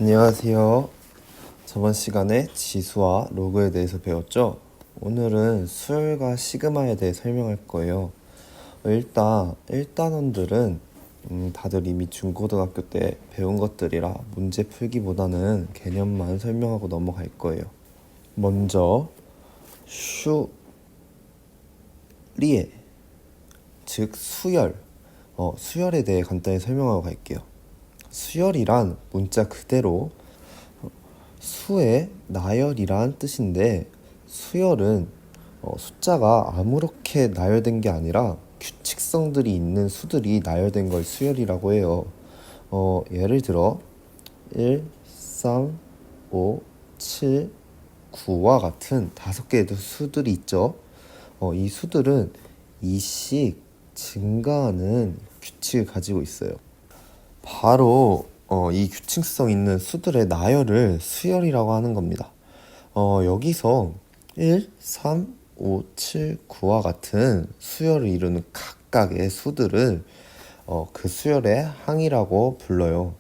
안녕하세요. 저번 시간에 지수와 로그에 대해서 배웠죠? 오늘은 수열과 시그마에 대해 설명할 거예요. 일단 1단원들은 다들 이미 중고등학교 때 배운 것들이라 문제 풀기보다는 개념만 설명하고 넘어갈 거예요. 먼저 슈리에, 즉 수열, 수열에 대해 간단히 설명하고 갈게요. 수열이란 문자 그대로 수의 나열이란 뜻인데, 수열은 숫자가 아무렇게 나열된 게 아니라 규칙성들이 있는 수들이 나열된 걸 수열이라고 해요. 예를 들어 1, 3, 5, 7, 9와 같은 5개의 수들이 있죠. 이 수들은 2씩 증가하는 규칙을 가지고 있어요. 바로 이 규칙성 있는 수들의 나열을 수열이라고 하는 겁니다. 여기서 1, 3, 5, 7, 9와 같은 수열을 이루는 각각의 수들을 그 수열의 항이라고 불러요.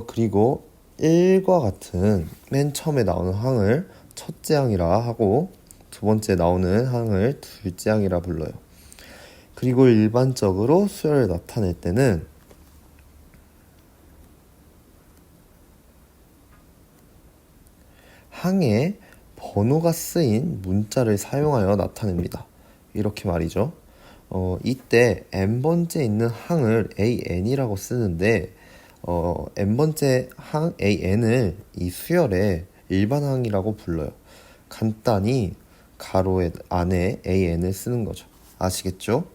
그리고 1과 같은 맨 처음에 나오는 항을 첫째 항이라 하고, 두 번째 나오는 항을 둘째 항이라 불러요. 그리고 일반적으로 수열을 나타낼 때는 항에 번호가 쓰인 문자를 사용하여 나타냅니다. 이렇게 말이죠. 이때 n번째 있는 항을 an이라고 쓰는데, n번째 항 an을 이 수열의 일반항이라고 불러요. 간단히 가로 안에 an을 쓰는 거죠. 아시겠죠?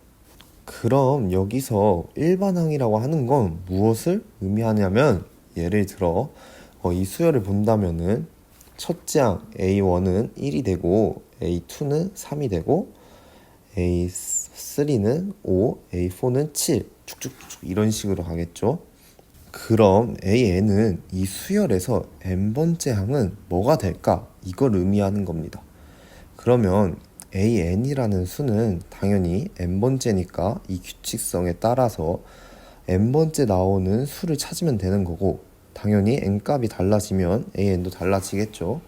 그럼 여기서 일반항이라고 하는 건 무엇을 의미하냐면, 예를 들어 이 수열을 본다면은 첫째 항 A1은 1이 되고, A2는 3이 되고, A3는 5, A4는 7, 쭉쭉쭉 이런 식으로 가겠죠. 그럼 AN은 이 수열에서 n번째 항은 뭐가 될까? 이걸 의미하는 겁니다. 그러면 AN이라는 수는 당연히 n번째니까 이 규칙성에 따라서 n번째 나오는 수를 찾으면 되는 거고, 당연히 n값이 달라지면 an도 달라지겠죠.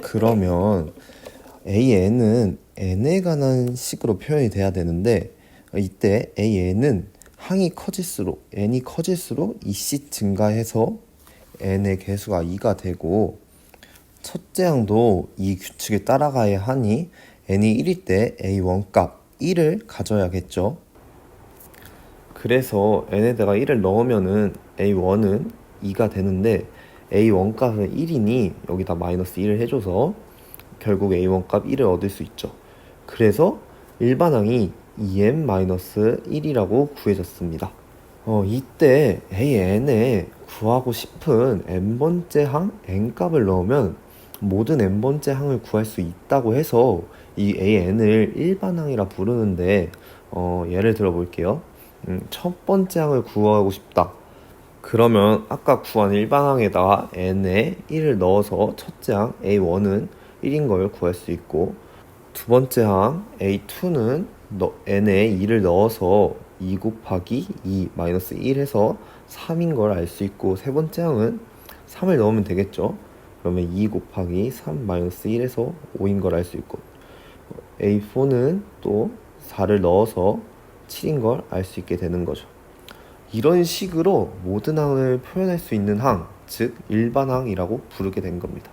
그러면 an은 n에 관한 식으로 표현이 돼야 되는데, 이때 an은 항이 커질수록, n이 커질수록 2씩 증가해서 n의 개수가 2가 되고, 첫째 항도 이 규칙에 따라가야 하니 n이 1일 때 a1 값 1을 가져야겠죠. 그래서 n에다가 1을 넣으면은 a1은 2가 되는데, a1 값은 1이니 여기다 마이너스 1을 해줘서 결국 a1 값 1을 얻을 수 있죠. 그래서 일반항이 2n-1이라고 구해졌습니다. 이때 an에 구하고 싶은 n번째 항 n값을 넣으면 모든 n번째 항을 구할 수 있다고 해서 이 an을 일반항이라 부르는데, 예를 들어 볼게요. 첫 번째 항을 구하고 싶다. 그러면 아까 구한 일반항에다가 n에 1을 넣어서 첫째 항 a1은 1인 걸 구할 수 있고, 두 번째 항 a2는 n에 2를 넣어서 2 곱하기 2 마이너스 1 해서 3인 걸 알 수 있고, 세 번째 항은 3을 넣으면 되겠죠. 그러면 2 곱하기 3 마이너스 1 해서 5인 걸 알 수 있고, a4는 또 4를 넣어서 7인 걸 알 수 있게 되는 거죠. 이런 식으로 모든 항을 표현할 수 있는 항, 즉 일반항이라고 부르게 된 겁니다.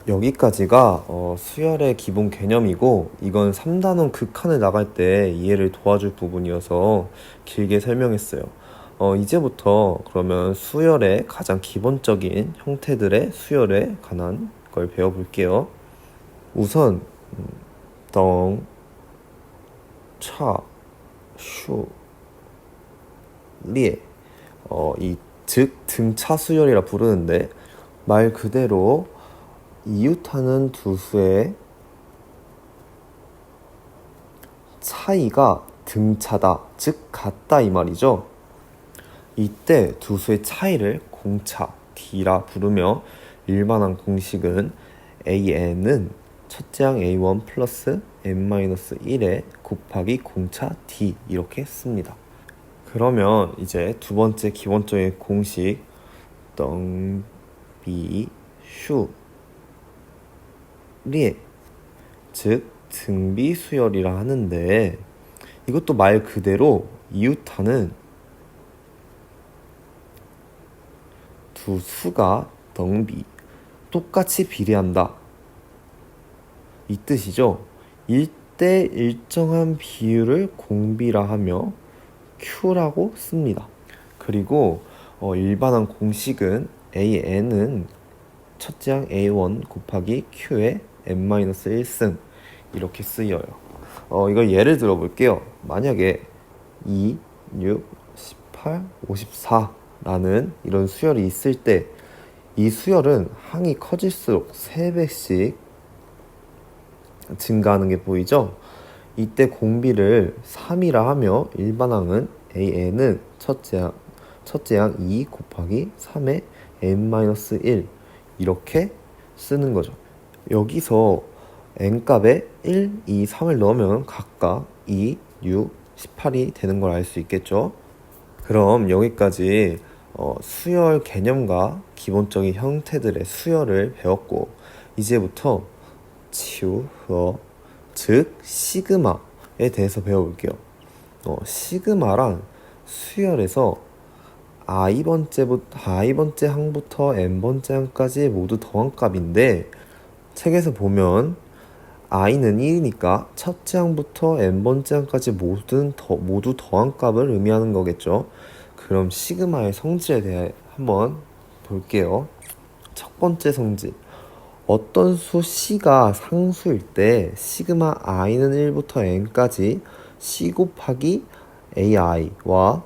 여기까지가 수열의 기본 개념이고, 이건 3단원 극한을 나갈 때 이해를 도와줄 부분이어서 길게 설명했어요. 이제부터 그러면 수열의 가장 기본적인 형태들의 수열에 관한 걸 배워볼게요. 우선 덩, 차, 슈, 리에, 이 즉 등차 수열이라 부르는데, 말 그대로 이웃하는 두 수의 차이가 등차다, 즉 같다 이 말이죠. 이때 두 수의 차이를 공차 D라 부르며, 일반항 공식은 AN은 첫째 항 A1 플러스 N-1에 곱하기 공차 D 이렇게 씁니다. 그러면 이제 두 번째 기본적인 공식 비슈 리에, 즉 등비수열이라 하는데, 이것도 말 그대로 이웃하는 두 수가 덩비, 똑같이 비례한다, 이 뜻이죠. 일대 일정한 비율을 공비라 하며 Q라고 씁니다. 그리고 일반한 공식은 AN은 첫째 항 A1 곱하기 Q의 n-1승, 이렇게 쓰여요. 이걸 예를 들어 볼게요. 만약에 2, 6, 18, 54라는 이런 수열이 있을 때, 이 수열은 항이 커질수록 3배씩 증가하는 게 보이죠? 이때 공비를 3이라 하며 일반항은 AN은 첫째 항 2 곱하기 3의 n-1 이렇게 쓰는 거죠. 여기서 n값에 1, 2, 3을 넣으면 각각 2, 6, 18이 되는 걸 알 수 있겠죠. 그럼 여기까지 수열 개념과 기본적인 형태들의 수열을 배웠고, 이제부터 치우어, 즉 시그마에 대해서 배워볼게요. 시그마란 수열에서 i번째 항부터 n번째 항까지 모두 더한 값인데, 책에서 보면 i는 1이니까 첫째 항부터 n번째 항까지 모두 더한 값을 의미하는 거겠죠. 그럼 시그마의 성질에 대해 한번 볼게요. 첫 번째 성질, 어떤 수 C가 상수일 때 시그마 i는 1부터 n까지 C 곱하기 ai와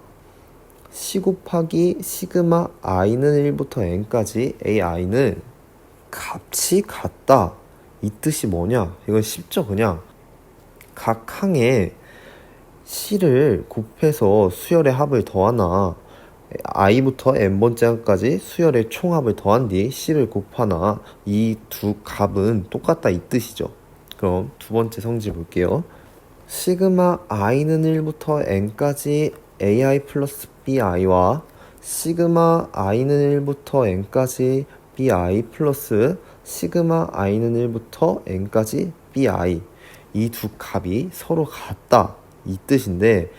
C 곱하기 시그마 i는 1부터 n까지 ai는 값이 같다, 이 뜻이 뭐냐? 이건 쉽죠. 그냥 각 항에 C를 곱해서 수열의 합을 더하나, i부터 n번째 항까지 수열의 총합을 더한 뒤 C를 곱하나, 이 두 값은 똑같다, 이 뜻이죠. 그럼 두 번째 성질 볼게요. 시그마 i는 1부터 n까지 ai 플러스 bi와 시그마 i는 1부터 n까지 bi 플러스 시그마 i는 1부터 n까지 bi, 이 두 값이 서로 같다, 이 뜻인데,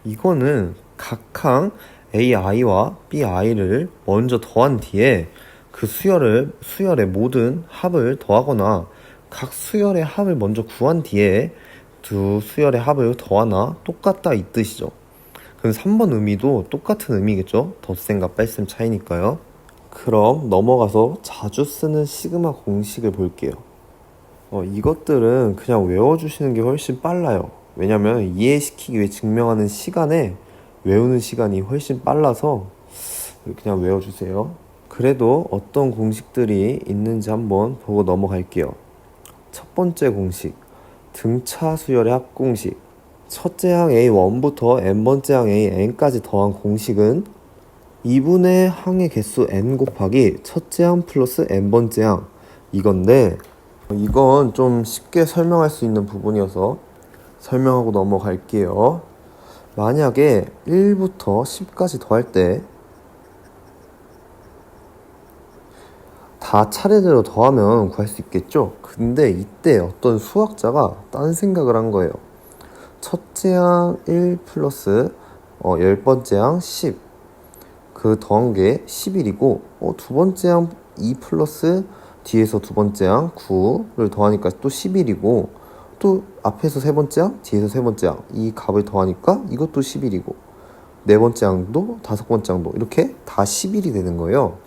이거는 각항 ai와 bi를 먼저 더한 뒤에 그 수열의 모든 합을 더하거나, 각 수열의 합을 먼저 구한 뒤에 두 수열의 합을 더하나 똑같다, 이 뜻이죠. 그럼 3번 의미도 똑같은 의미겠죠. 덧셈과 뺄셈 차이니까요. 그럼 넘어가서 자주 쓰는 시그마 공식을 볼게요. 이것들은 그냥 외워주시는 게 훨씬 빨라요. 왜냐면 이해시키기 위해 증명하는 시간에 외우는 시간이 훨씬 빨라서 그냥 외워주세요. 그래도 어떤 공식들이 있는지 한번 보고 넘어갈게요. 첫 번째 공식, 등차 수열의 합공식. 첫째 항 A1부터 n번째 항 AN까지 더한 공식은 2분의 항의 개수 n 곱하기 첫째 항 플러스 n번째 항, 이건데, 이건 좀 쉽게 설명할 수 있는 부분이어서 설명하고 넘어갈게요. 만약에 1부터 10까지 더할 때 다 차례대로 더하면 구할 수 있겠죠. 근데 이때 어떤 수학자가 딴 생각을 한 거예요. 첫째 항 1 플러스 10번째 항 10, 그 더한 게 11이고, 두 번째 항 2 플러스 뒤에서 두 번째 항 9를 더하니까 또 11이고, 또 앞에서 세 번째 항, 뒤에서 세 번째 항, 이 값을 더하니까 이것도 11이고, 네 번째 항도 다섯 번째 항도 이렇게 다 11이 되는 거예요.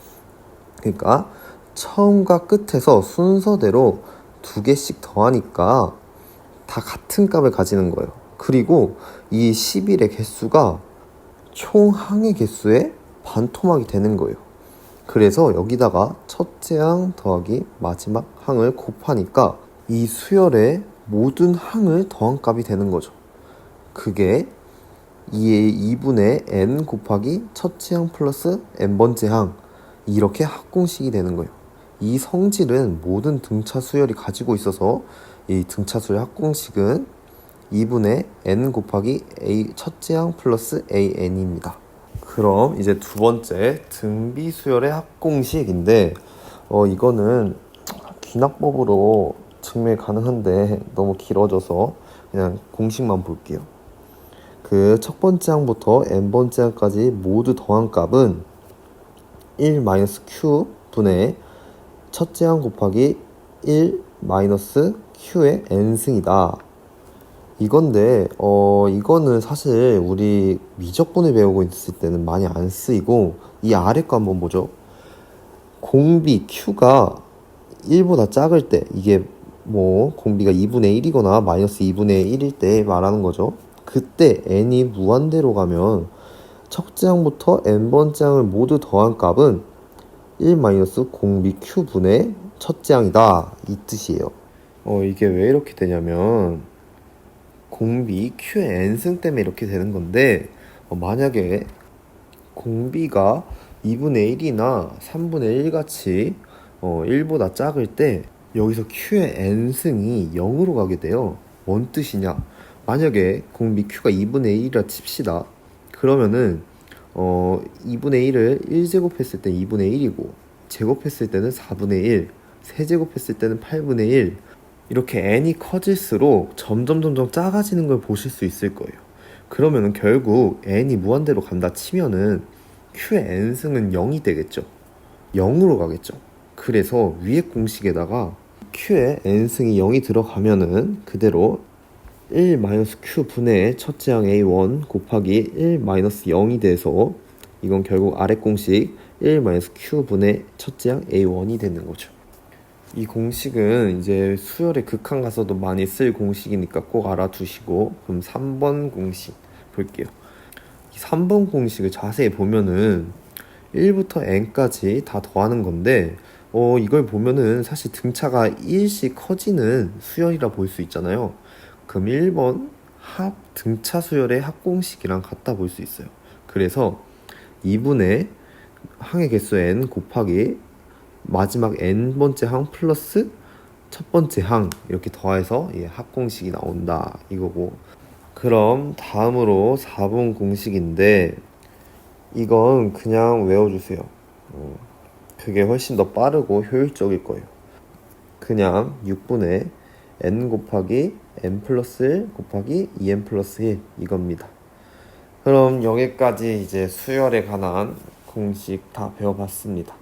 그러니까 처음과 끝에서 순서대로 두 개씩 더하니까 다 같은 값을 가지는 거예요. 그리고 이 11의 개수가 총 항의 개수의 반토막이 되는 거예요. 그래서 여기다가 첫째 항 더하기 마지막 항을 곱하니까 이 수열의 모든 항을 더한 값이 되는 거죠. 그게 2분의 n 곱하기 첫째 항 플러스 n번째 항, 이렇게 합공식이 되는 거예요. 이 성질은 모든 등차 수열이 가지고 있어서 이 등차 수열 합공식은 2분의 n 곱하기 첫째 항 플러스 an입니다. 그럼 이제 두 번째 등비수열의 합공식인데 이거는 귀납법으로 증명 가능한데 너무 길어져서 그냥 공식만 볼게요. 그 첫 번째 항부터 n번째 항까지 모두 더한 값은 1-q 분의 첫째 항 곱하기 1-q의 n승이다. 이건데 이거는 사실 우리 미적분을 배우고 있을 때는 많이 안 쓰이고, 이 아래 거 한번 보죠. 공비 q가 1보다 작을 때, 이게 뭐 공비가 2분의 1이거나 마이너스 2분의 1일 때 말하는 거죠. 그때 n이 무한대로 가면 첫째 항부터 n번째 항을 모두 더한 값은 1 공비 q 분의 첫째 항이다, 이 뜻이에요. 이게 왜 이렇게 되냐면 공비 q의 n승 때문에 이렇게 되는 건데, 만약에 공비가 2분의 1이나 3분의 1 같이 1보다 작을 때 여기서 q의 n승이 0으로 가게 돼요. 뭔 뜻이냐? 만약에 공비 q가 2분의 1이라 칩시다. 그러면은 2분의 1을 1제곱했을 때 2분의 1이고, 제곱했을 때는 4분의 1, 세제곱했을 때는 8분의 1, 이렇게 n이 커질수록 점점 작아지는 걸 보실 수 있을 거예요. 그러면은 결국 n이 무한대로 간다 치면은 q의 n승은 0이 되겠죠. 0으로 가겠죠. 그래서 위에 공식에다가 q의 n승이 0이 들어가면은 그대로 1-q 분의 첫째 항 a1 곱하기 1-0이 돼서, 이건 결국 아래 공식 1-q 분의 첫째 항 a1이 되는 거죠. 이 공식은 이제 수열의 극한 가서도 많이 쓸 공식이니까 꼭 알아두시고, 그럼 3번 공식 볼게요. 이 3번 공식을 자세히 보면은 1부터 n까지 다 더하는 건데, 이걸 보면은 사실 등차가 1씩 커지는 수열이라 볼 수 있잖아요. 그럼 1번 합 등차 수열의 합공식이랑 같다 볼 수 있어요. 그래서 2분의 항의 개수 n 곱하기 마지막 n번째 항 플러스 첫 번째 항, 이렇게 더해서 합공식이 나온다, 이거고. 그럼 다음으로 4번 공식인데, 이건 그냥 외워주세요. 그게 훨씬 더 빠르고 효율적일 거예요. 그냥 6분의 n 곱하기 n 플러스 1 곱하기 2n 플러스 1, 이겁니다. 그럼 여기까지 이제 수열에 관한 공식 다 배워봤습니다.